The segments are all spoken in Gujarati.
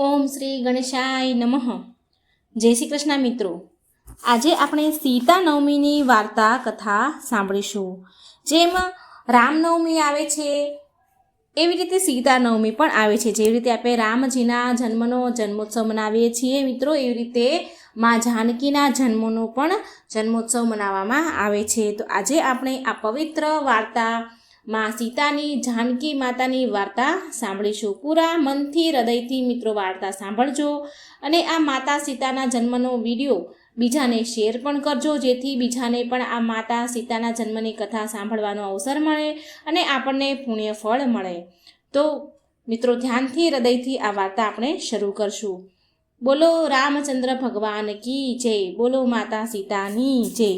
ઓમ શ્રી ગણેશાય નમઃ. જય શ્રી કૃષ્ણ મિત્રો. આજે આપણે સીતા નવમીની વાર્તા કથા સાંભળીશું. જેમ રામનવમી આવે છે એવી રીતે સીતા નવમી પણ આવે છે. જેવી રીતે આપણે રામજીના જન્મોત્સવ મનાવીએ છીએ મિત્રો, એવી રીતે મા જાનકીના જન્મનો પણ જન્મોત્સવ મનાવવામાં આવે છે. તો આજે આપણે આ પવિત્ર વાર્તા માં સીતાની જાનકી માતાની વાર્તા સાંભળીશું. પૂરા મનથી હૃદયથી મિત્રો વાર્તા સાંભળજો અને આ માતા સીતાના જન્મનો વિડીયો બીજાને શેર પણ કરજો, જેથી બીજાને પણ આ માતા સીતાના જન્મની કથા સાંભળવાનો અવસર મળે અને આપણને પુણ્ય ફળ મળે. તો મિત્રો ધ્યાનથી હૃદયથી આ વાર્તા આપણે શરૂ કરશું. બોલો રામચંદ્ર ભગવાન કી જય, બોલો માતા સીતાની જય.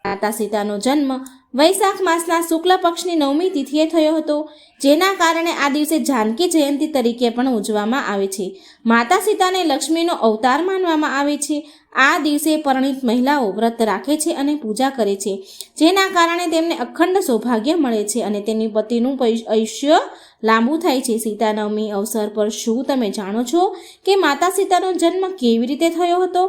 માતા સીતાનો જન્મ વૈશાખ માસના શુક્લ પક્ષની 9મી તિથિએ થયો હતો, જેના કારણે આ દિવસે જાનકી જયંતિ તરીકે પણ ઉજવવામાં આવે છે. માતા સીતાને લક્ષ્મીનો અવતાર માનવામાં આવે છે. આ દિવસે પરણિત મહિલાઓ વ્રત રાખે છે અને પૂજા કરે છે, જેના કારણે તેમને અખંડ સૌભાગ્ય મળે છે અને તેની પતિનું આયુષ્ય લાંબુ થાય છે. સીતા નવમી અવસર પર શું તમે જાણો છો કે માતા સીતાનો જન્મ કેવી રીતે થયો હતો?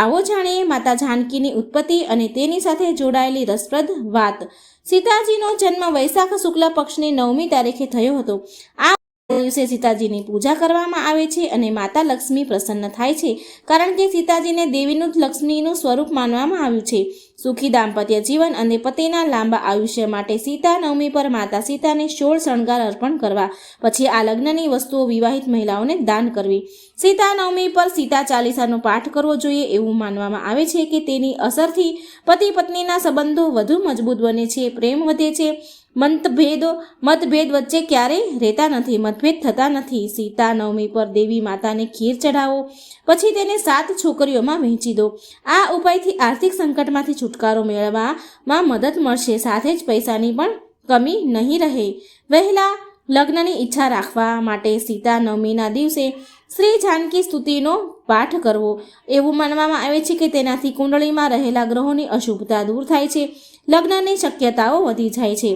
આવો જાણીએ માતા જાનકીની ઉત્પત્તિ અને તેની સાથે જોડાયેલી રસપ્રદ વાત. સીતાજીનો જન્મ વૈશાખ શુક્લ પક્ષની 9મી તારીખે થયો હતો. આ દિવસે સીતાજીની પૂજા કરવામાં આવે છે અને માતા લક્ષ્મી પ્રસન્ન થાય છે, કારણ કે સીતાજીને દેવીનું લક્ષ્મીનું સ્વરૂપ માનવામાં આવ્યું છે. સુખી દાંપત્ય જીવન અને પતિના લાંબા આયુષ્ય માટે સીતા નવમી પર માતા સીતાને 16 શણગાર અર્પણ કરવા, પછી આ લગ્નની વસ્તુઓ વિવાહિત મહિલાઓને દાન કરવી. સીતા નવમી પર સીતા ચાલીસાનો પાઠ કરવો જોઈએ એવું માનવામાં આવે છે કે તેની અસરથી પતિ પત્નીના સંબંધો વધુ મજબૂત બને છે, પ્રેમ વધે છે, મતભેદ વચ્ચે ક્યારેય રહેતા નથી, મતભેદ થતા નથી. સીતા નવમી પર દેવી માતાને ખીર ચઢાવો, પછી તેને 7 છોકરીઓમાં વહેંચી દો. આ ઉપાયથી આર્થિક સંકટમાંથી છુટકારો મેળવવામાં મદદ મળશે, સાથે જ પૈસાની પણ કમી નહીં રહે. વહેલા લગ્નની ઈચ્છા રાખવા માટે સીતા નવમીના દિવસે શ્રી જાનકી સ્તુતિનો પાઠ કરવો. એવું માનવામાં આવે છે કે તેનાથી કુંડળીમાં રહેલા ગ્રહોની અશુભતા દૂર થાય છે, લગ્નની શક્યતાઓ વધી જાય છે.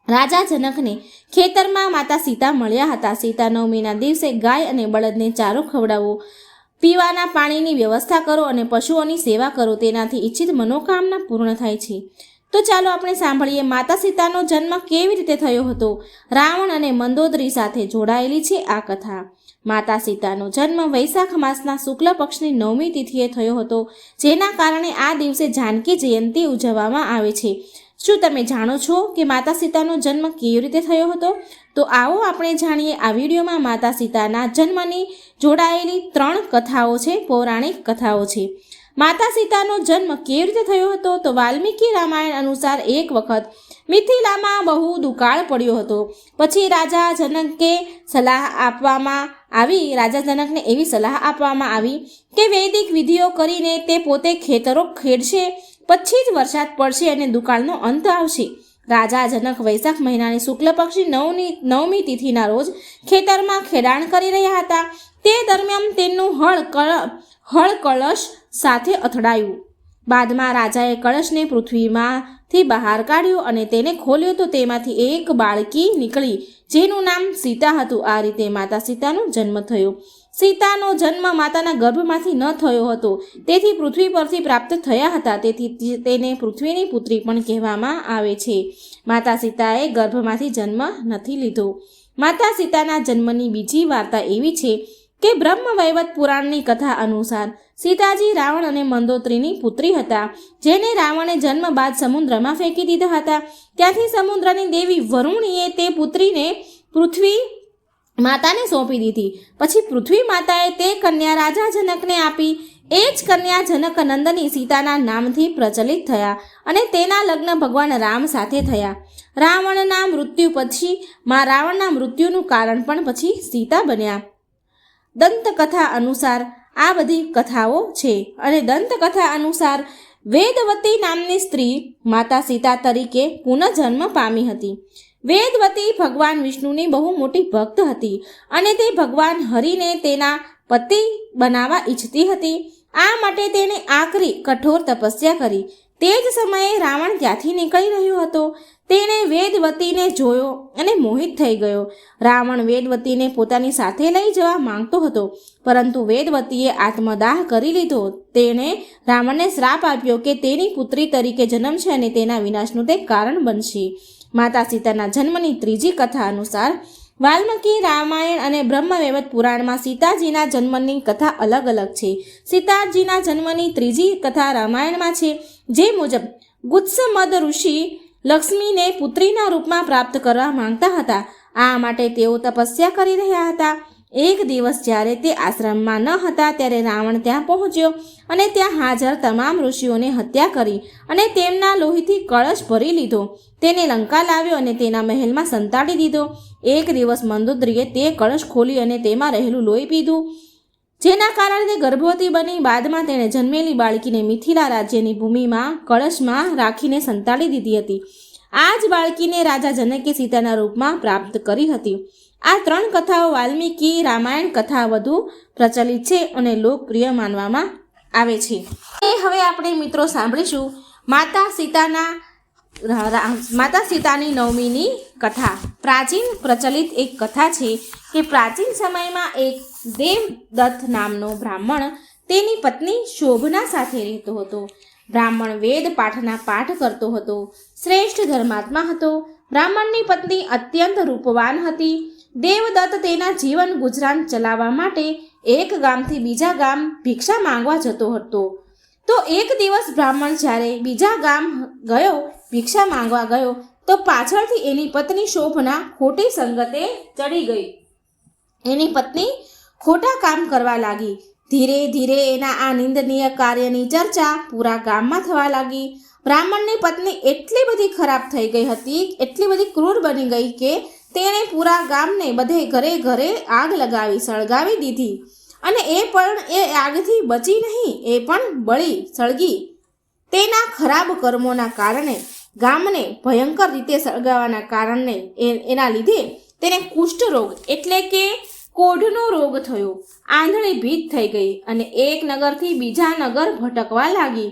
રાજા જનકને ખેતરમાં માતા સીતા મળ્યા હતા. સીતા નવમીના દિવસે ગાય અને બળદને ચારો ખવડાવો, પીવાના પાણીની વ્યવસ્થા કરો અને પશુઓની સેવા કરો. તેનાથી ઈચ્છિત મનોકામના પૂર્ણ થાય છે. તો ચાલો આપણે સાંભળીએ માતા સીતાનો જન્મ કેવી રીતે થયો હતો. રાવણ અને મંદોદરી સાથે જોડાયેલી છે આ કથા. માતા સીતાનો જન્મ વૈશાખ માસના શુક્લ પક્ષની 9મી તિથિએ થયો હતો, જેના કારણે આ દિવસે જાનકી જયંતિ ઉજવવામાં આવે છે. શું તમે જાણો છો કે માતા સીતાનો જન્મ કેવી રીતે થયો હતો? તો આવો આપણે જાણીએ. આ વિડીયોમાં માતા સીતાના જન્મની જોડાયેલી 3 કથાઓ છે, પૌરાણિક કથાઓ છે. માતા સીતાનો જન્મ કેવી રીતે થયો હતો? તો વાલ્મીકી રામાયણ અનુસાર એક વખત મિથિલામાં બહુ દુકાળ પડ્યો હતો. પછી રાજા જનકને એવી સલાહ આપવામાં આવી કે વૈદિક વિધિઓ કરીને તે પોતે ખેતરો ખેડશે, પછી જ વરસાદ પડશે અને દુકાળનો અંત આવશે. રાજા જનક વૈશાખ મહિનાની શુક્લ પક્ષની 9મી તિથિના રોજ ખેતરમાં ખેડાણ કરી રહ્યા હતા. તે દરમિયાન તેમનું હળ કળશ સાથે અથડાયું. બાદમાં રાજાએ કળશને પૃથ્વીમાંથી બહાર કાઢ્યો અને તેને ખોલ્યો તો તેમાંથી એક બાળકી નીકળી, જેનું નામ સીતા હતું. આ રીતે માતા સીતાનો જન્મ થયો. સીતાનો જન્મ માતાના ગર્ભમાંથી ન થયો હતો, તેથી પૃથ્વી પરથી પ્રાપ્ત થયા હતા, તેથી તેને પૃથ્વીની પુત્રી પણ કહેવામાં આવે છે. માતા સીતાએ ગર્ભમાંથી જન્મ નથી લીધો. માતા સીતાના જન્મની બીજી વાર્તા એવી છે કે બ્રહ્મવૈવર્ત પુરાણની કથા અનુસાર સીતાજી રાવણ અને મંદોદરીની પુત્રી હતા, જેને રાવણે જન્મ બાદ સમુદ્રમાં ફેંકી દીધા હતા. ત્યાંથી સમુદ્રની દેવી વરુણીએ તે પુત્રીને પૃથ્વી માતાને સોંપી દીધી. પછી પૃથ્વી માતાએ તે કન્યા રાજા જનકને આપી. એ જ કન્યા જનક નંદની સીતાના નામથી પ્રચલિત થયા અને તેના લગ્ન ભગવાન રામ સાથે થયા. રાવણના મૃત્યુનું કારણ પણ પછી સીતા બન્યા. દંતકથા અનુસાર આ બધી કથાઓ છે અને દંતકથા અનુસાર વેદવતી નામની સ્ત્રી માતા સીતા તરીકે પુનઃજન્મ પામી હતી. વેદવતી ભગવાન વિષ્ણુની બહુ મોટી ભક્ત હતી અને તે ભગવાન હરિને તેના પતિ બનાવવા ઈચ્છતી હતી. આ માટે તેણે આકરી કઠોર તપસ્યા કરી. તે જ સમયે રાવણ ત્યાંથી નીકળી રહ્યો હતો. તેણે વેદવતીને જોયો અને મોહિત થઈ ગયો. રાવણ વેદવતીને પોતાની સાથે લઈ જવા માંગતો હતો, પરંતુ વેદવતીએ આત્મદાહ કરી લીધો. તેણે રાવણને શ્રાપ આપ્યો કે તેની પુત્રી તરીકે જન્મશે અને તેના વિનાશનું તે કારણ બનશે. માતા સીતાના જન્મની ત્રીજી કથા અનુસાર વાલ્મીકી રામાયણ અને બ્રહ્મવૈવર્ત પુરાણમાં સીતાજીના જન્મની કથા અલગ અલગ છે. સીતાજીના જન્મની ત્રીજી કથા રામાયણમાં છે, જે મુજબ ગુત્સમદ ઋષિ લક્ષ્મીને પુત્રીના રૂપમાં પ્રાપ્ત કરવા માંગતા હતા. આ માટે તેઓ તપસ્યા કરી રહ્યા હતા. એક દિવસ જ્યારે તે આશ્રમમાં ન હતા ત્યારે રાવણ ત્યાં પહોંચ્યો અને ત્યાં હાજર તમામ ઋષિઓને હત્યા કરી અને તેમના લોહીથી કળશ ભરી લીધો. તેને લંકા લાવ્યો અને તેના મહેલમાં સંતાડી દીધો. એક દિવસ મંદોદરીએ તે કળશ ખોલી અને તેમાં રહેલું લોહી પીધું, જેના કારણે તે ગર્ભવતી બની. બાદમાં તેણે જન્મેલી બાળકીને મિથિલા રાજ્યની ભૂમિમાં કળશમાં રાખીને સંતાડી દીધી હતી. આ જ બાળકીને રાજા જનકે સીતાના રૂપમાં પ્રાપ્ત કરી હતી. આ ત્રણ કથાઓ વાલ્મીકી રામાયણ કથા વધુ પ્રચલિત છે અને લોકપ્રિય માનવામાં આવે છે. હવે આપણે મિત્રો સાંભળીશું માતા સીતાની નવમીની કથા. પ્રાચીન પ્રચલિત એક કથા છે કે પ્રાચીન સમયમાં એક દેવદત્ત નામનો બ્રાહ્મણ તેની પત્ની શોભના સાથે રહેતો હતો. બ્રાહ્મણ વેદ પાઠના પાઠ કરતો હતો. શ્રેષ્ઠ ધર્માત્મા હતો. બ્રાહ્મણની પત્ની અત્યંત રૂપવાન હતી. દેવદત્ત તેના જીવન ગુજરાન ચલાવવા માટે એક ગામથી બીજા ગામ ભિક્ષા માંગવા જતો હતો. તો એક દિવસ બ્રાહ્મણ જ્યારે બીજા ગામ ગયો, ભિક્ષા માંગવા ગયો, તો પાછળથી એની પત્ની શોભના ખોટી સંગતે ચડી ગઈ. એની પત્ની ખોટા કામ કરવા લાગી. ધીરે ધીરે એના આ નિંદનીય કાર્યની ચર્ચા પૂરા ગામમાં થવા લાગી. બ્રાહ્મણની પત્ની એટલી બધી ખરાબ થઈ ગઈ હતી, એટલી બધી ક્રૂર બની ગઈ કે તેણે પૂરા ગામને બધે ઘરે ઘરે આગ લગાવી સળગાવી દીધી. અને એ આગથી બચી નહીં, એ પણ બળી સળગી. તેના ખરાબ કર્મોના કારણે, ગામને ભયંકર રીતે સળગાવવાના કારણે એના લીધે તેને કુષ્ઠરોગ એટલે કે કોઢનો રોગ થયો. આંધળી ભીત થઈ ગઈ અને એક નગરથી બીજા નગર ભટકવા લાગી.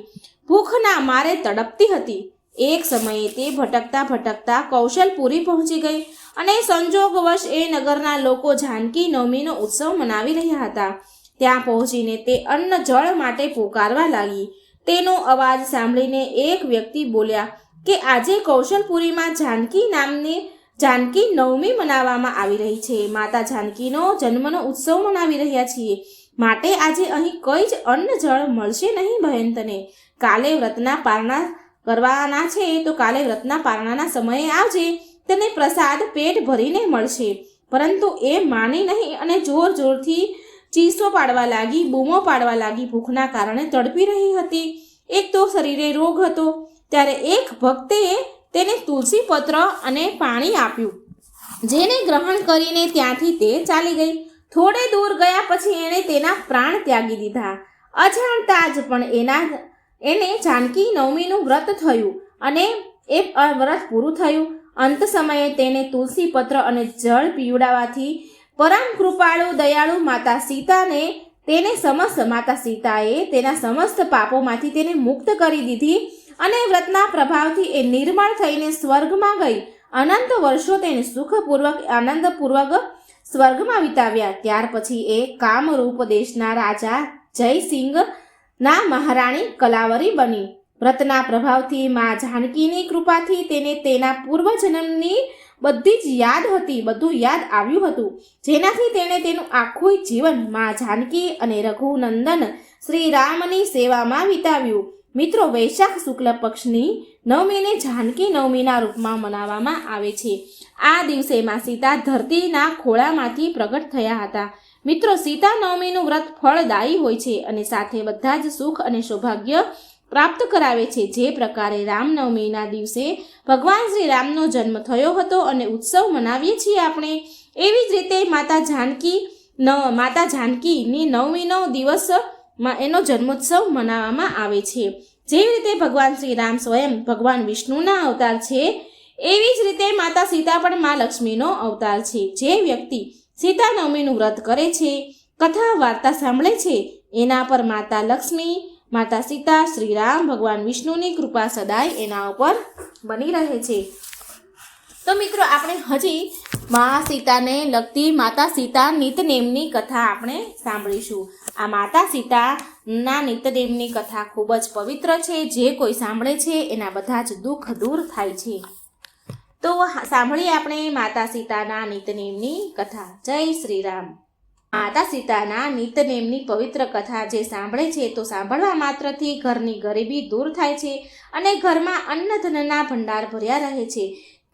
ભૂખના મારે તડપતી હતી. એક સમયે તે ભટકતા ભટકતા કૌશલપુરી પહોંચી ગઈ અને સંજોગવશ એ નગરના લોકો જાનકી નવમીનો ઉત્સવ મનાવી રહ્યા હતા. ત્યાં પહોંચીને તે અન્ન જળ માટે પોકારવા લાગી. તેનો અવાજ સાંભળીને એક વ્યક્તિ બોલ્યા કે આજે કૌશલપુરીમાં જાનકી નવમી મનાવવામાં આવી રહી છે. માતા જાનકીનો જન્મનો ઉત્સવ મનાવી રહ્યા છીએ, માટે આજે અહીં કંઈ જ અન્ન જળ મળશે નહીં બહેન તને. કાલે વ્રતના પારણા કરવાના છે, તો કાલે વ્રતના પારણાના સમયે આવજે, તને પ્રસાદ પેટ ભરીને મળશે. પરંતુ એ માની નહીં અને જોર જોરથી ચીસો પાડવા લાગી, બૂમો પાડવા લાગી. ભૂખના કારણે તડપી રહી હતી. એક તો શરીરે રોગ હતો. ત્યારે એક ભક્તે તેને તુલસી પત્ર અને પાણી આપ્યું, જેને ગ્રહણ કરીને ત્યાંથી તે ચાલી ગઈ. થોડે દૂર ગયા પછી એણે તેના પ્રાણ ત્યાગી દીધા. અજાણતા જ પણ એને જાનકી નવમીનું વ્રત થયું અને એ વ્રત પૂરું થયું. અંત સમયે તેને તુલસી પત્ર અને જળ પીવડાવવાથી પરમ કૃપાળુ દયાળુ માતા સીતાએ તેના સમસ્ત પાપોમાંથી તેને મુક્ત કરી દીધી અને વ્રતના પ્રભાવથી એ નિર્મળ થઈને સ્વર્ગમાં ગઈ. અનંત વર્ષો તેને સુખપૂર્વક આનંદપૂર્વક સ્વર્ગમાં વિતાવ્યા. ત્યાર પછી એ કામરૂપ દેશના રાજા જયસિંહના મહારાણી કલાવરી બની. વ્રતના પ્રભાવથી મા જાનકીની કૃપાથી તેને તેના પૂર્વજન્મની બધી જ બધું યાદ આવ્યું હતું, જેનાથી તેણે તેનું આખું જીવન મા જાનકી અને રઘુનંદન શ્રી રામની સેવામાં વિતાવ્યું. મિત્રો, વૈશાખ શુક્લ પક્ષની નવમીને જાનકી નવમીના રૂપમાં મનાવવામાં આવે છે. આ દિવસે માં સીતા ધરતીના ખોળામાંથી પ્રગટ થયા હતા. મિત્રો, સીતા નવમીનું વ્રત ફળદાયી હોય છે અને સાથે બધા જ સુખ અને સૌભાગ્ય પ્રાપ્ત કરાવે છે. જે પ્રકારે રામનવમીના દિવસે ભગવાન શ્રી રામનો જન્મ થયો હતો અને ઉત્સવ મનાવીએ છીએ આપણે, એવી જ રીતે માતા જાનકીની નવમીનો દિવસ એનો જન્મોત્સવ મનાવવામાં આવે છે. જેવી રીતે ભગવાન શ્રી રામ સ્વયં ભગવાન વિષ્ણુના અવતાર છે, એવી જ રીતે માતા સીતા પણ મા લક્ષ્મીનો અવતાર છે. જે વ્યક્તિ સીતા નવમીનું વ્રત કરે છે, કથા વાર્તા સાંભળે છે, એના પર માતા લક્ષ્મી, માતા સીતા, શ્રી રામ, ભગવાન વિષ્ણુની કૃપા સદાય એના ઉપર બની રહે છે. તો મિત્રો આપણે હજી મા સીતાને લગતી માતા સીતા નિતનેમની કથા આપણે સાંભળીશું. આ માતા સીતાના નિતનેમની કથા ખૂબ જ પવિત્ર છે. જે કોઈ સાંભળે છે એના બધા જ દુઃખ દૂર થાય છે. તો સાંભળીએ આપણે માતા સીતાના નિતનેમની કથા. જય શ્રી રામ. માતા સીતાના નિતનેમની પવિત્ર કથા જે સાંભળે છે તો સાંભળવા માત્રથી ઘરની ગરીબી દૂર થાય છે અને ઘરમાં અન્નધનના ભંડાર ભર્યા રહે છે.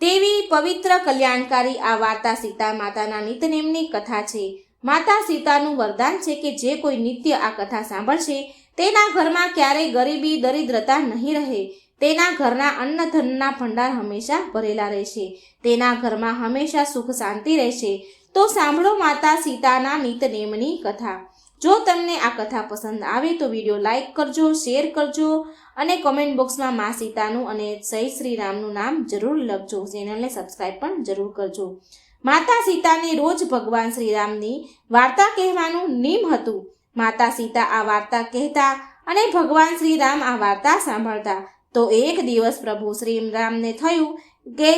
તેવી પવિત્ર કલ્યાણકારી આ વાર્તા સીતા માતાના નિતનેમની કથા છે. માતા સીતાનું વરદાન છે કે જે કોઈ નિત્ય આ કથા સાંભળશે તેના ઘરમાં ક્યારેય ગરીબી દરિદ્રતા નહીં રહે. તેના ઘરના અન્નધનના ભંડાર હંમેશા ભરેલા રહેશે. તેના ઘરમાં હંમેશા સુખ શાંતિ રહેશે. તો સાંભળો માતા સીતાના નિતનેમની કથા. જો તમને આ કથા પસંદ આવે તો વિડીયો લાઈક કરજો, શેર કરજો અને કોમેન્ટ બોક્સમાં મા સીતાનું અને જય શ્રી રામનું નામ જરૂર લખજો. ચેનલને સબસ્ક્રાઈબ પણ જરૂર કરજો. માતા સીતાને રોજ ભગવાન શ્રીરામની વાર્તા કહેવાનું નિયમ હતું. માતા સીતા આ વાર્તા કહેતા અને ભગવાન શ્રીરામ આ વાર્તા સાંભળતા. તો એક દિવસ પ્રભુ શ્રીરામને થયું કે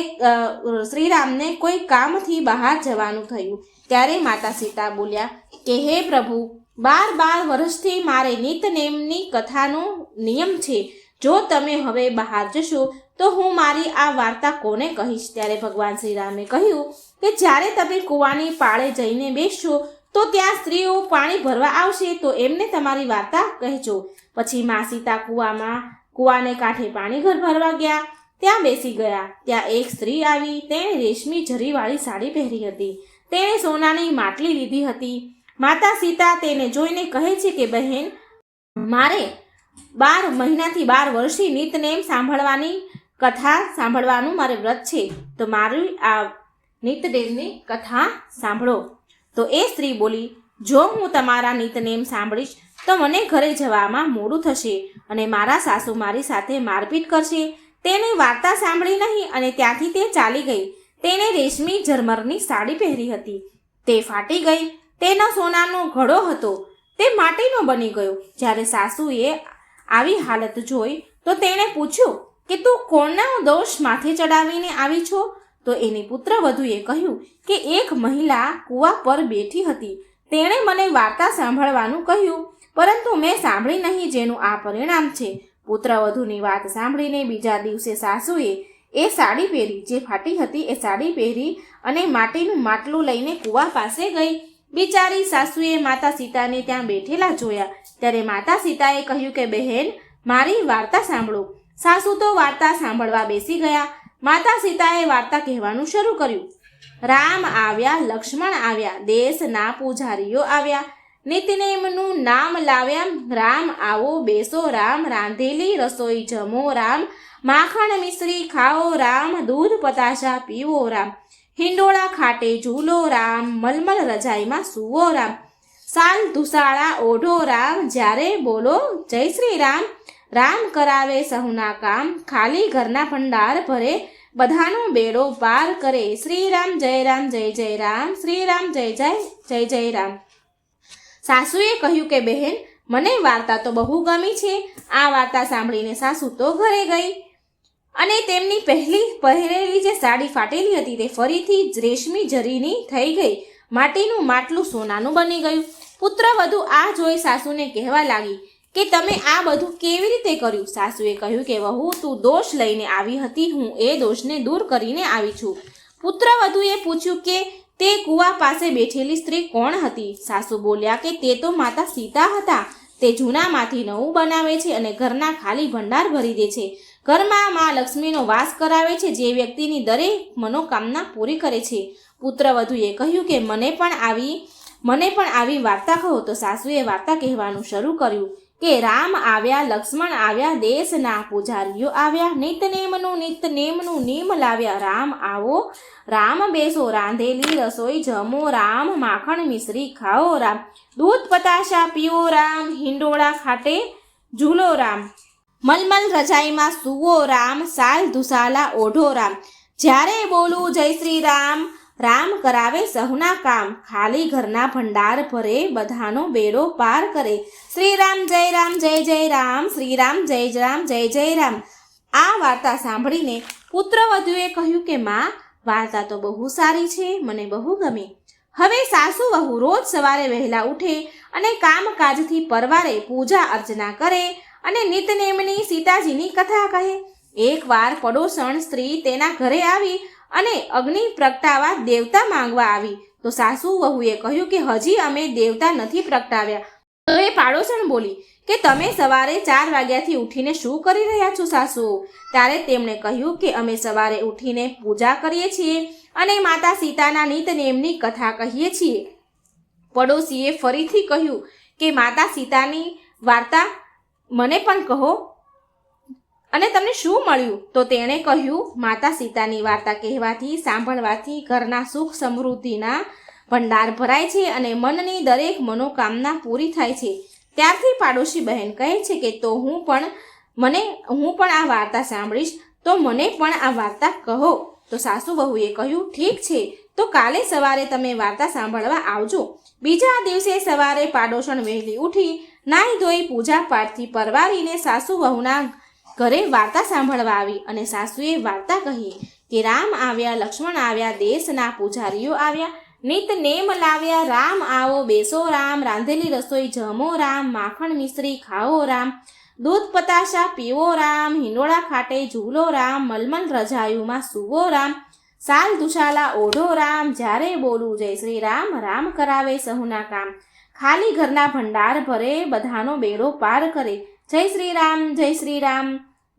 શ્રીરામને કોઈ કામથી બહાર જવાનું થયું. ત્યારે માતા સીતા બોલ્યા કે હે પ્રભુ, 12 વર્ષથી મારે નિતનેમની કથાનો નિયમ છે. જો તમે હવે બહાર જશો તો હું મારી આ વાર્તા કોને કહીશ? ત્યારે ભગવાન શ્રીરામે કહ્યું કે જ્યારે તમે કૂવાની પાળે જઈને બેસશો તો ત્યાં સ્ત્રીઓ પાણી ભરવા આવશે તો એમને તમારી વાર્તા કહેજો. પછી મા સીતા કૂવાને કાંઠે પાણી ભરવા ગયા. ત્યાં બેસી ગયા. ત્યાં એક સ્ત્રી આવી. તેણે રેશમી જરીવાળી સાડી પહેરી હતી. તેણે સોનાની માટલી લીધી હતી. માતા સીતા તેને જોઈને કહે છે કે બહેન, મારે 12 મહિનાથી 12 વર્ષથી નિતનેમ સાંભળવાની કથા સાંભળવાનું મારે વ્રત છે. તો મારી આ નિતનેમની કથા સાંભળો. તો એ સ્ત્રી બોલી, જો હું તમારા નિતનેમ સાંભળીશ તો મને ઘરે જવામાં મોડું થશે અને મારા સાસુ મારી સાથે મારપીટ કરશે. તેને વાર્તા સાંભળી નહીં અને ત્યાંથી તે ચાલી ગઈ. તેણે રેશમી ઝરમરની સાડી પહેરી હતી. તે ફાટી ગઈ. તેનો સોનાનો ઘડો હતો તે માટીનો બની ગયો. જ્યારે સાસુએ આવી હાલત જોઈ તો તેણે પૂછ્યું કે તું કોનો દોષ માથે ચડાવીને આવી છો? તો એની પુત્રવધુએ કહ્યું કે એક મહિલા કૂવા પર બેઠી હતી. તેણે મને વાર્તા સાંભળવાનું કહ્યું પરંતુ મેં સાંભળી નહીં, જેનું આ પરિણામ છે. પુત્રવધુની વાત સાંભળીને બીજા દિવસે સાસુએ એ સાડી પહેરી જે ફાટી હતી એ સાડી પહેરી અને માટીનું માટલું લઈને કૂવા પાસે ગઈ. બિચારી સાસુએ માતા સીતાને ત્યાં બેઠેલા જોયા. ત્યારે માતા સીતાએ કહ્યું કે બહેન, મારી વાર્તા સાંભળો. સાસુ તો વાર્તા સાંભળવા બેસી ગયા. માતા સીતાએ વાર્તા કહેવાનું શરૂ કર્યું. રામ આવ્યા, લક્ષ્મણ આવ્યા, દેશના પૂજારીઓ આવ્યા, નિતનેમનું નામ લાવ્યા. રામ આવો બેસો, રામ રાંધેલી રસોઈ જમો, રામ માખણ મિશ્રી ખાઓ, રામ દૂધ પતાશા પીવો, રામ હિંડોળા ખાટે ઝૂલો, રામ મલમલ રજાઈમાં સૂવો, રામ સાલ ધુસાળા ઓઢો, રામ જ્યારે બોલો જય શ્રી રામ. રામ કરાવે સહુના કામ, ખાલી ઘરના ભંડાર ભરે, બધાનો બેડો પાર કરે. શ્રી રામ જય રામ જય જય રામ, શ્રી રામ જય જય જય જય રામ. સાસુએ કહ્યું કે બહેન, મને વાર્તા તો બહુ ગમી છે. આ વાર્તા સાંભળીને સાસુ તો ઘરે ગઈ અને તેમની પહેરેલી જે સાડી ફાટેલી હતી તે ફરીથી રેશમી જરીની થઈ ગઈ. માટીનું માટલું સોનાનું બની ગયું. પુત્રવધુ આ જોઈ સાસુને કહેવા લાગી કે તમે આ બધું કેવી રીતે કર્યું? સાસુએ કહ્યું કે વહુ, તું દોષ લઈને આવી હતી, હું એ દોષને દૂર કરીને આવી છું. પુત્રવધુએ પૂછ્યું કે તે કૂવા પાસે બેઠેલી સ્ત્રી કોણ હતી? સાસુ બોલ્યા કે તે તો માતા સીતા હતા. તે જૂનામાંથી નવું બનાવે છે અને ઘરના ખાલી ભંડાર ભરી દે છે. ઘરમાં મા લક્ષ્મીનો વાસ કરાવે છે, જે વ્યક્તિની દરેક મનોકામના પૂરી કરે છે. પુત્રવધુએ કહ્યું કે મને પણ આવી વાર્તા કહો. તો સાસુએ વાર્તા કહેવાનું શરૂ કર્યું કે રામ આવ્યા, લક્ષ્મણ આવ્યા, દેશના પૂજારીઓ આવ્યા, નિતનેમનું નિયમ લાવ્યા. રામ આવો, રામ બેસો, રાંધેલી રસોઈ જમો, રામ માખણ મિશ્રી ખાઓ, રામ દૂધ પતાશા પીવો, રામ હિંડોળા ખાટે ઝૂલો, રામ મલમલ રજાઈમાં સૂવો, રામ સાલ ધુસાલા ઓઢો, રામ જ્યારે બોલું જય શ્રી રામ. રામ કરાવે સહુના કામ, ખાલી ઘરના ભંડાર ભરે, બધાનો બેડો પાર કરે. શ્રી રામ જય રામ જય જય રામ, શ્રી રામ જય રામ જય જય રામ. આ વાર્તા સાંભળીને પુત્રવધુએ કહ્યું કે માં, વાર્તા તો બહુ સારી છે, મને બહુ ગમી. હવે સાસુ વહુ રોજ સવારે વહેલા ઉઠે અને કામકાજથી પરવારે પૂજા અર્ચના કરે અને નિતનેમની સીતાજીની કથા કહે. એકવાર પડોસણ સ્ત્રી તેના ઘરે આવી અને અગ્નિ પ્રગટાવવા દેવતા માંગવા આવી તો સાસુ વહુએ કહ્યું કે હજી અમે દેવતા નથી પ્રગટાવ્યા. તો એ પાડોસણ બોલી કે તમે સવારે 4 વાગ્યાથી ઉઠીને શું કરી રહ્યા છો સાસુ? ત્યારે તેમણે કહ્યું કે અમે સવારે ઉઠીને પૂજા કરીએ છીએ અને માતા સીતાના નિતનેમની કથા કહીએ છીએ. પડોશીએ ફરીથી કહ્યું કે માતા સીતાની વાર્તા મને પણ કહો અને તમને શું મળ્યું? તો તેણે કહ્યું, માતા સીતાની વાર્તા કહેવાથી સાંભળવાથી ઘરના સુખ સમૃદ્ધિના ભંડાર ભરાય છે અને મનની દરેક મનોકામના પૂરી થાય છે. ત્યારથી પાડોશી બહેન કહે છે કે તો હું પણ આ વાર્તા સાંભળીશ, તો મને પણ આ વાર્તા કહો. તો સાસુ વહુએ કહ્યું, ઠીક છે, તો કાલે સવારે તમે વાર્તા સાંભળવા આવજો. બીજા દિવસે સવારે પાડોશણ વહેલી ઉઠી નાહી ધોઈ પૂજા પાઠથી પરવારીને સાસુ વહુના ઘરે વાર્તા સાંભળવા આવી અને સાસુએ વાર્તા કહી કે રામ આવ્યા, લક્ષ્મણ આવ્યા, દેશના પૂજારીઓ આવ્યા, નિતનેમ લાવ્યા, રામ આવો બેસો રામ, રાંધેલી રસોઈ જમો રામ, માખણ મિશ્રી ખાઓ રામ, દૂધ પતાશા પીવો રામ, હિંડોળા ખાટે ઝૂલો રામ, મલમલ રજાયુમાં સૂવો રામ, સાલ દુશાલા ઓઢો રામ, જ્યારે બોલું જય શ્રી રામ, રામ કરાવે સહુના કામ, ખાલી ઘરના ભંડાર ભરે, બધાનો બેડો પાર કરે. જય શ્રી રામ જય શ્રી રામ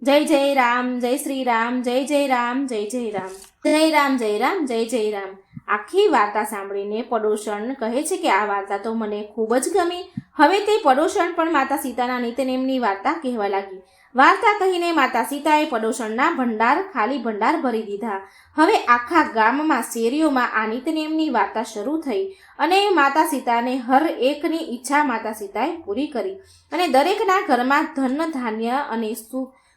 જય જય રામ, જય શ્રી રામ જય જય રામ જય જય રામ, જય રામ જય રામ જય જય રામ. આખી વાર્તા સાંભળીને પડોશણ કહે છે કે આ વાર્તા તો મને ખૂબ જ ગમી. હવે તે પડોશણ પણ માતા સીતાના નિતનેમની વાર્તા કહેવા લાગી. વાર્તા કહીને માતા સીતાએ પડોશણના ખાલી ભંડાર ભરી દીધા. હવે આખા ગામમાં શેરીઓમાં આ નિતનેમની વાર્તા શરૂ થઈ અને માતા સીતાને હર એકની ઈચ્છા માતા સીતાએ પૂરી કરી અને દરેકના ઘરમાં ધન ધાન્ય અને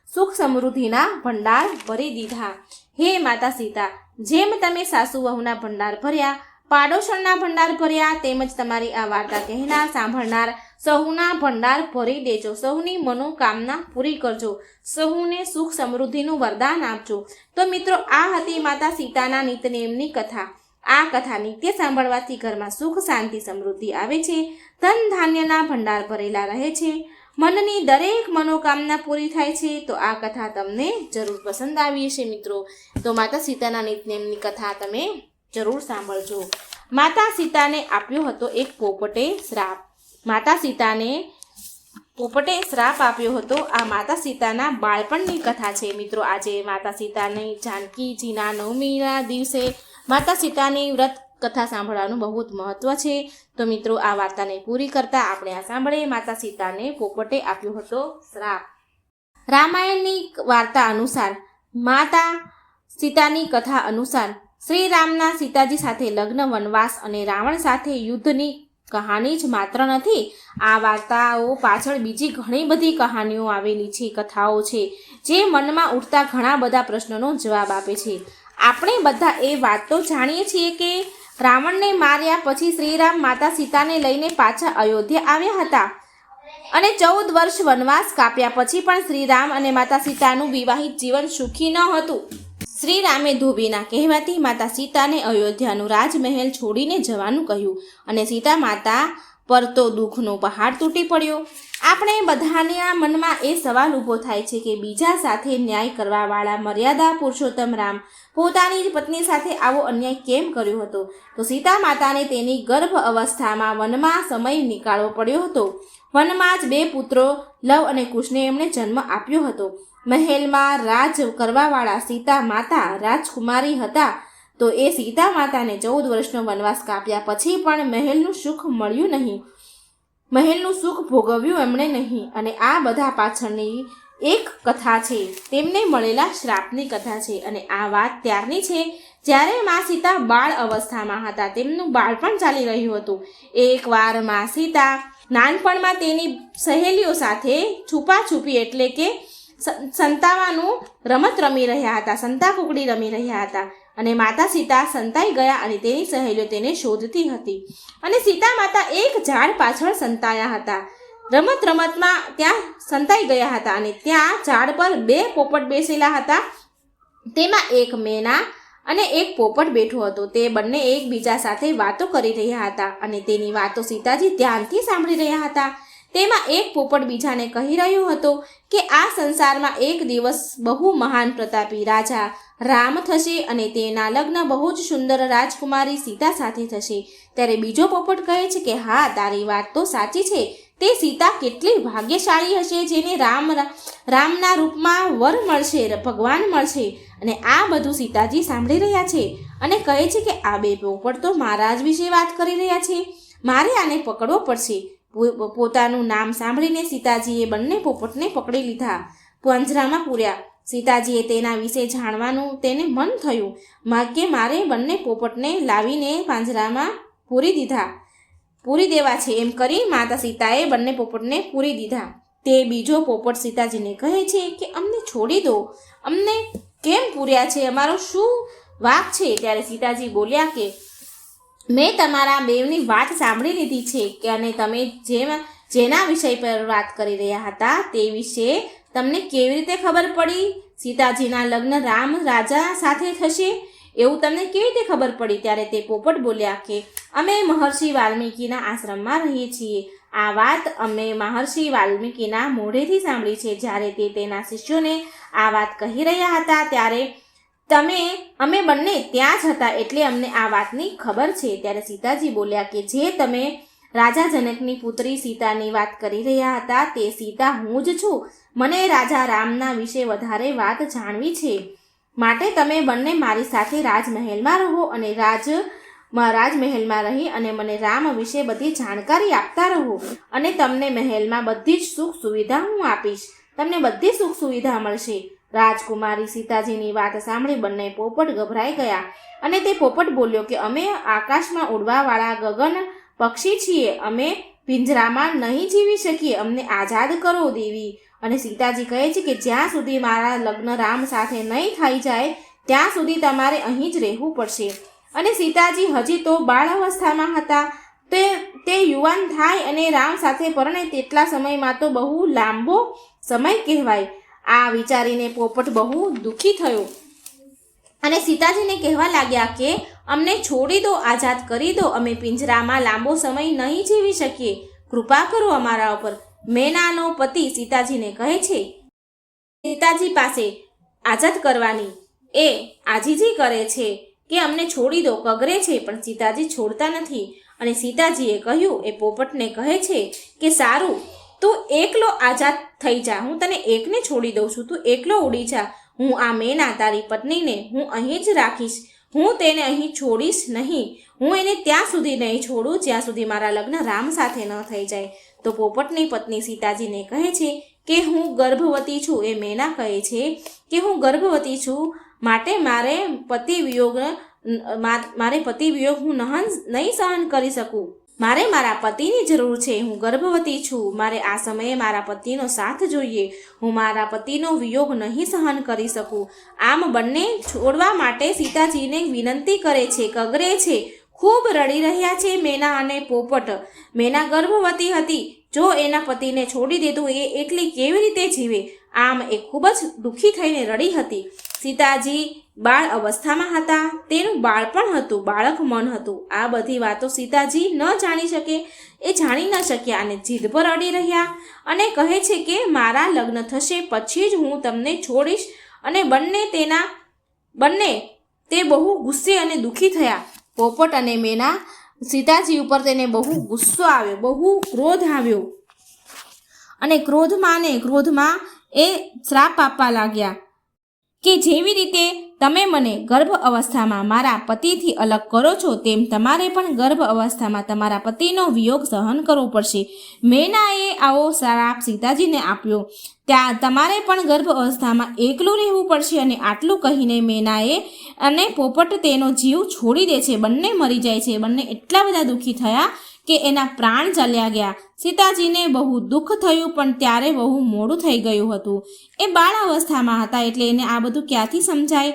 સુખ સમૃદ્ધિના ભંડાર ભરી દીધા. હે માતા સીતા, જેમ તમે સાસુ વહુના ભંડાર ભર્યા, પાડોશણના ભંડાર ભર્યા, તેમજ તમારી આ વાર્તા કહેનાર સાંભળનાર સહુના ભંડાર ભરી દેજો. સહુની મનોકામના પૂરી કરજો. સહુને સુખ સમૃદ્ધિનું વરદાન આપજો. તો મિત્રો, આ હતી માતા સીતાના નિતનેમની કથા. આ કથા નિત્ય સાંભળવાથી ઘરમાં સુખ શાંતિ સમૃદ્ધિ આવે છે, ધન ધાન્યના ભંડાર ભરેલા રહે છે, મનની દરેક મનોકામના પૂરી થાય છે. તો આ કથા તમને જરૂર પસંદ આવી હશે મિત્રો. તો માતા સીતાના નિતનેમની કથા તમે જરૂર સાંભળજો. માતા સીતાને આપ્યો હતો એક પોપટે શ્રાપ. માતા સીતાને પોપટે શ્રાપ આપ્યો હતો. આ માતા સીતાના બાળપણની કથા છે મિત્રો. આજે માતા સીતાની જાનકીજીના 9મીના દિવસે માતા સીતાની વ્રત કથા સાંભળવાનું બહુ જ મહત્વ છે. તો મિત્રો, આ વાર્તાને પૂરી કરતા આપણે આ સાંભળીએ. માતા સીતાને પોપટે આપ્યો હતો શ્રાપ. રામાયણની વાર્તા અનુસાર, માતા સીતાની કથા અનુસાર શ્રી રામના સીતાજી સાથે લગ્ન, વનવાસ અને રાવણ સાથે યુદ્ધની કહાની જ માત્ર નથી. આ વાર્તાઓ પાછળ બીજી ઘણી બધી કહાનીઓ આવેલી છે, કથાઓ છે, જે મનમાં ઉઠતા ઘણા બધા પ્રશ્નોનો જવાબ આપે છે. આપણે બધા એ વાત તો જાણીએ છીએ કે રાવણને માર્યા પછી શ્રીરામ માતા સીતાને લઈને પાછા અયોધ્યા આવ્યા હતા અને 14 વર્ષ વનવાસ કાપ્યા પછી પણ શ્રીરામ અને માતા સીતાનું વિવાહિત જીવન સુખી ન હતું. શ્રીરામે ધોબીના કહેવાથી માતા સીતાને અયોધ્યાનું રાજમહેલ છોડીને જવાનું કહ્યું અને સીતા માતા પર તો દુઃખનો પહાડ તૂટી પડ્યો. આપણે બધાના મનમાં એ સવાલ ઊભો થાય છે કે બીજા સાથે ન્યાય કરવાવાળા મર્યાદા પુરુષોત્તમ રામ પોતાની પત્ની સાથે આવો અન્યાય કેમ કર્યો હતો? તો સીતા માતાને તેની ગર્ભ અવસ્થામાં વનમાં સમય નીકાળવો પડ્યો હતો. વનમાં જ 2 પુત્રો લવ અને કુશને એમણે જન્મ આપ્યો હતો. મહેલમાં રાજ કરવાવાળા સીતા માતા રાજકુમારી હતા. તો એ સીતા માતાને 14 વર્ષનો વનવાસ કાપ્યા પછી પણ મહેલનું સુખ મળ્યું નહીં, મહેલનું સુખ ભોગવ્યું એમણે નહીં. અને આ બધા પાછળની એક કથા છે, તેમને મળેલા શ્રાપની કથા છે. અને આ વાત ત્યારની છે જ્યારે મા સીતા બાળ અવસ્થામાં હતા, તેમનું બાળપણ ચાલી રહ્યું હતું. એકવાર મા સીતા નાનપણમાં તેની સહેલીઓ સાથે છુપાછુપી એટલે કે સંતાવાનું રમત રમી રહ્યા હતા, સંતાકુકડી રમી રહ્યા હતા. અને માતા સીતા સંતાઈ ગયા અને તેની સહેલીઓ તેને શોધતી હતી. અને સીતા માતા એક ઝાડ પાછળ સંતાયા હતા. રમતમાં ત્યાં સંતાઈ ગયા હતા અને ત્યાં ઝાડ પર 2 પોપટ બેસેલા હતા. તેમાં એક મેના અને એક પોપટ બેઠો હતો. તે બંને એકબીજા સાથે વાતો કરી રહ્યા હતા અને તેની વાતો સીતાજી ધ્યાનથી સાંભળી રહ્યા હતા. તેમાં એક પોપટ બીજાને કહી રહ્યો હતો કે આ સંસારમાં એક દિવસ બહુ મહાન પ્રતાપી રાજા રામ થશે અને તેના લગ્ન બહુ જ સુંદર રાજકુમારી સીતા સાથે થશે. ત્યારે બીજો પોપટ કહે છે કે હા, તારી વાત તો સાચી છે. તે સીતા કેટલી ભાગ્યશાળી હશે જેને રામના રૂપમાં વર મળશે, ભગવાન મળશે. અને આ બધું સીતાજી સાંભળી રહ્યા છે અને કહે છે કે આ 2 પોપટ તો મારા જ વિશે વાત કરી રહ્યા છે. મારે આને પકડવો પડશે. પોતાનું નામ સાંભળીને સીતાજીએ બંને પોપટને પકડી લીધા, પાંજરામાં પૂર્યા. સીતાજીએ તેના વિશે જાણવાનું તેને મન થયું કે મારે બંને પોપટને લાવીને પાંજરામાં પૂરી દેવા છે. એમ કરી માતા સીતાએ બંને પોપટને પૂરી દીધા. તે બીજો પોપટ સીતાજીને કહે છે કે અમને છોડી દો, અમને કેમ પૂર્યા છે, અમારો શું વાંક છે? ત્યારે સીતાજી બોલ્યા કે મેં તમારા બેવની વાત સાંભળી લીધી છે કે અને તમે જેના વિષય પર વાત કરી રહ્યા હતા તે વિશે તમને કેવી રીતે ખબર પડી? સીતાજીના લગ્ન રામ રાજા સાથે થશે એવું તમને કેવી રીતે ખબર પડી? ત્યારે તે પોપટ બોલ્યા કે અમે મહર્ષિ વાલ્મીકીના આશ્રમમાં રહીએ છીએ. આ વાત અમે મહર્ષિ વાલ્મીકીના મોઢેથી સાંભળી છે. જ્યારે તે તેના શિષ્યોને આ વાત કહી રહ્યા હતા ત્યારે અમે બંને ત્યાં જ હતા એટલે અમને આ વાતની ખબર છે. ત્યારે સીતાજી બોલ્યા કે જે તમે રાજા જનકની પુત્રી સીતાની વાત કરી રહ્યા હતા તે સીતા હું જ છું. મને રાજા રામના વિશે વધારે વાત જાણવી છે, માટે તમે બંને મારી સાથે રાજમહેલમાં રહો અને રાજમહેલમાં રહી અને મને રામ વિશે બધી જાણકારી આપતા રહો અને તમને મહેલમાં બધી જ સુખ સુવિધા હું આપીશ. તમને બધી સુખ સુવિધા મળશે. રાજકુમારી સીતાજીની વાત સાંભળી બંને પોપટ ગભરાઈ ગયા અને તે પોપટ બોલ્યો કે અમે આકાશમાં ઉડવાવાળા ગગન પક્ષી છીએ, અમે પિંજરામાં નહીં જીવી શકીએ, અમને આઝાદ કરો દેવી. અને સીતાજી કહે છે કે જ્યાં સુધી મારા લગ્ન રામ સાથે નહીં થઈ જાય ત્યાં સુધી તમારે અહીં જ રહેવું પડશે. અને સીતાજી હજી તો બાળ અવસ્થામાં હતા. તે યુવાન થાય અને રામ સાથે પરણે તેટલા સમયમાં તો બહુ લાંબો સમય કહેવાય. આ વિચારીને પોપટ બહુ દુઃખી થયો અને સીતાજીને કહેવા લાગ્યા કે અમને છોડી દો, આઝાદ કરી દો, અમે પિંજરામાં લાંબો સમય નહીં જીવી શકીએ, કૃપા કરો અમારા ઉપર. મેનાનો પતિ સીતાજીને કહે છે સીતાજી પાસે આઝાદ કરવાની એ આજીજી કરે છે કે અમને છોડી દો, કગરે છે, પણ સીતાજી છોડતા નથી. અને સીતાજીએ કહ્યું એ પોપટને કહે છે કે સારું, તું એકલો આઝાદ થઈ જા, હું તને એકને છોડી દઉં છું, તું એકલો ઉડી જા. હું આ મેના તારી પત્નીને હું અહીં જ રાખીશ, હું તેને અહીં છોડીશ નહીં. હું એને ત્યાં સુધી નહીં છોડું જ્યાં સુધી મારા લગ્ન રામ સાથે ન થઈ જાય. તો પોપટની પત્ની સીતાજીને કહે છે કે હું ગર્ભવતી છું. એ મેના કહે છે કે હું ગર્ભવતી છું, માટે મારે પતિ વિયોગ હું નહીં સહન કરી શકું. મારે મારા પતિની જરૂર છે. હું ગર્ભવતી છું, મારે આ સમયે મારા પતિનો સાથ જોઈએ. હું મારા પતિનો વિયોગ નહીં સહન કરી શકું. આમ બંને છોડવા માટે સીતાજીને વિનંતી કરે છે, કગરે છે, ખૂબ રડી રહ્યા છે મેના અને પોપટ. મેના ગર્ભવતી હતી, જો એના પતિને છોડી દીધું એ એકલી કેવી રીતે જીવે? આમ એ ખૂબ જ દુઃખી થઈને રડી હતી. સીતાજી બાળ અવસ્થામાં હતા, તેનું બાળપણ હતું, બાળક મન હતું. આ બધી વાતો સીતાજી ન જાણી શકે, એ જાણી ન શક્યા અને જીદ પર અડી રહ્યા અને કહે છે કે મારા લગ્ન થશે પછી જ હું તમને છોડીશ. અને બંને તે બહુ ગુસ્સે અને દુઃખી થયા. પોપટ અને મેના સીતાજી ઉપર તેને બહુ ગુસ્સો આવ્યો, બહુ ક્રોધ આવ્યો અને ક્રોધમાં એ શ્રાપ આપવા લાગ્યા કે જેવી રીતે તમે મને ગર્ભ અવસ્થામાં મારા પતિથી અલગ કરો છો તેમ તમારે પણ ગર્ભ અવસ્થામાં તમારા પતિનો વિયોગ સહન કરવો પડશે. મેનાએ આવો શ્રાપ સીતાજીને આપ્યો. ત્યાં તમારે પણ ગર્ભ અવસ્થામાં એકલું રહેવું પડશે. અને આટલું કહીને મેનાએ અને પોપટ તેનો જીવ છોડી દે છે. બંને મરી જાય છે. બંને એટલા બધા દુઃખી થયા કે એના પ્રાણ ચાલ્યા ગયા. સીતાજીને બહુ દુઃખ થયું, પણ ત્યારે બહુ મોડું થઈ ગયું હતું. એ બાળ અવસ્થામાં હતા એટલે એને આ બધું ક્યાંથી સમજાય.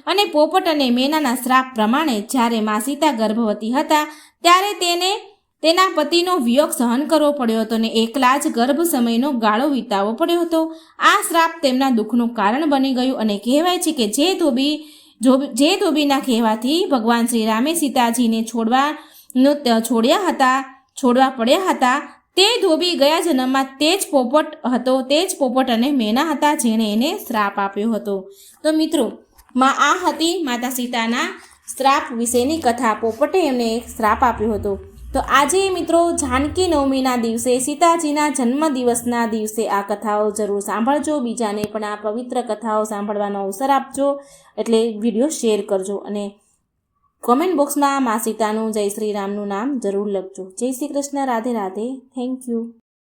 અને પોપટ અને મેનાના શ્રાપ પ્રમાણે જ્યારે મા સીતા ગર્ભવતી હતા ત્યારે તેને તેના પતિનો વિયોગ સહન કરવો પડ્યો હતો અને એકલા જ ગર્ભ સમયનો ગાળો વિતાવવો પડ્યો હતો. આ શ્રાપ તેમના દુઃખનું કારણ બની ગયું અને કહેવાય છે કે જે ધોબીના કહેવાથી ભગવાન શ્રી રામે સીતાજીને છોડવા પડ્યા હતા. તે ધોબી ગયા જન્મમાં તે જ પોપટ અને મેના હતા જેણે એને શ્રાપ આપ્યો હતો. તો મિત્રો આ હતી માતા સીતાના શ્રાપ વિશેની કથા. પોપટે એમને એક શ્રાપ આપ્યો હતો. તો આજે મિત્રો જાનકી નવમીના દિવસે, સીતાજીના જન્મદિવસના દિવસે આ કથાઓ જરૂર સાંભળજો. બીજાને પણ આ પવિત્ર કથાઓ સાંભળવાનો અવસર આપજો. એટલે વિડીયો શેર કરજો અને કોમેન્ટ બોક્સમાં મા સીતાનું, જય શ્રી રામનું નામ જરૂર લખજો. જય શ્રી કૃષ્ણ. રાધે રાધે. Thank you.